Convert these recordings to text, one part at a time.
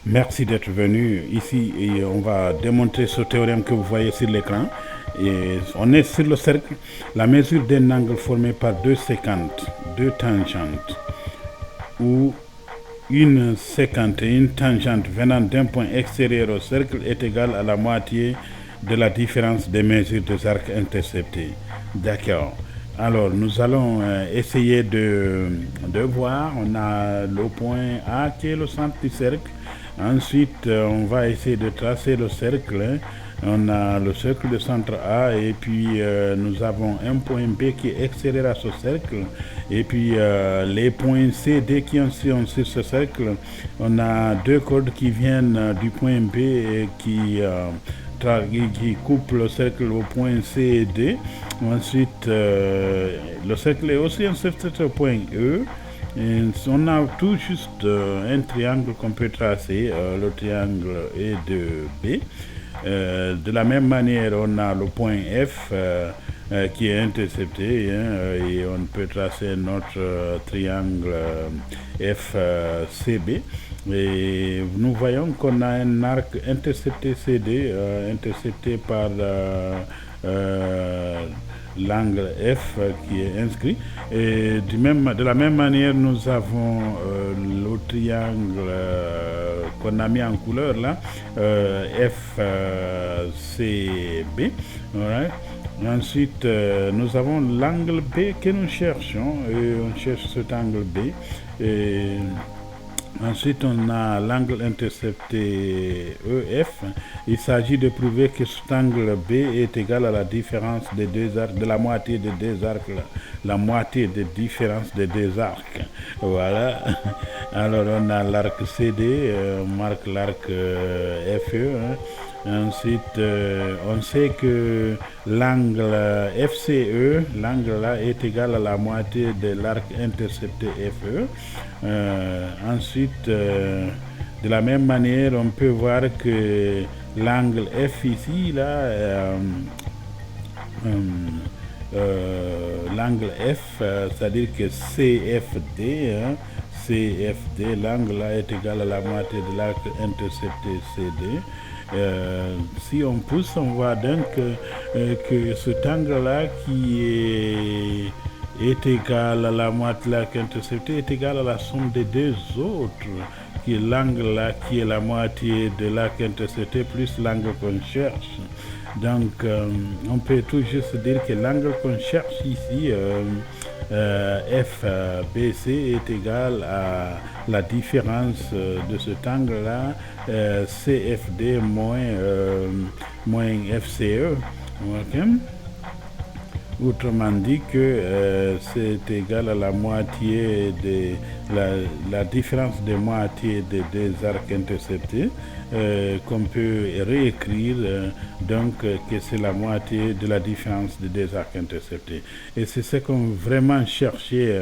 Merci d'être venu ici et on va démontrer ce théorème que vous voyez sur l'écran. Et on est sur le cercle, la mesure d'un angle formé par deux séquentes, deux tangentes, où une séquente et une tangente venant d'un point extérieur au cercle est égale à la moitié de la différence des mesures des arcs interceptés. D'accord. Alors, nous allons essayer de voir. On a le point A qui est le centre du cercle. Ensuite, on va essayer de tracer le cercle. On a le cercle de centre A et puis nous avons un point B qui est extérieur à ce cercle. Et puis les points C, D qui sont sur ce cercle, on a deux cordes qui viennent du point B et qui coupe le cercle au point C et D. Ensuite, le cercle est aussi inséré au point E. Et on a tout juste un triangle qu'on peut tracer, le triangle E de B. De la même manière, on a le point F qui est intercepté et on peut tracer notre triangle FCB. Et nous voyons qu'on a un arc intercepté CD, intercepté par l'angle F qui est inscrit. Et de la même manière, nous avons le triangle qu'on a mis en couleur là, FCB. Right. Ensuite, nous avons l'angle B que nous cherchons. Et on cherche cet angle B. Et ensuite, on a l'angle intercepté EF. Il s'agit de prouver que cet angle B est égal à la différence des deux arcs, de la moitié des deux arcs, la moitié des différences des deux arcs. Voilà. Alors, on a l'arc CD, on marque l'arc FE. Ensuite, on sait que l'angle FCE, l'angle là, est égal à la moitié de l'arc intercepté FE. Ensuite, de la même manière, on peut voir que l'angle F ici, là, l'angle F, c'est-à-dire que CFD, CFD, l'angle là est égal à la moitié de l'arc intercepté CD. Si on pousse, on voit donc que cet angle-là qui est égal à la moitié de l'arc intercepté est égal à la somme des deux autres, qui est l'angle là qui est la moitié de l'arc intercepté plus l'angle qu'on cherche. Donc on peut tout juste dire que l'angle qu'on cherche ici, FBC, est égal à la différence de cet angle-là, CFD moins FCE. Okay? Autrement dit que c'est égal à la moitié de la différence de moitié des deux arcs interceptés qu'on peut réécrire donc que c'est la moitié de la différence des deux arcs interceptés. Et c'est ce qu'on vraiment cherchait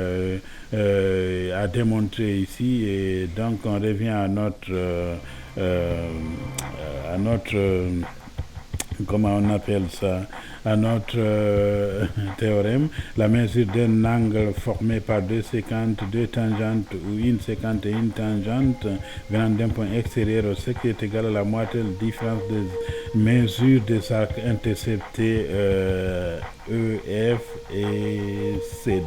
à démontrer ici. Et donc on revient à notre comment on appelle ça, à notre théorème, la mesure d'un angle formé par deux séquentes, deux tangentes ou une séquente et une tangente venant d'un point extérieur au cercle est égale à la moitié de la différence des mesures des arcs interceptés EF et CD.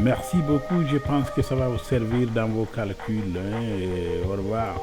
Merci beaucoup, je pense que ça va vous servir dans vos calculs. Et au revoir.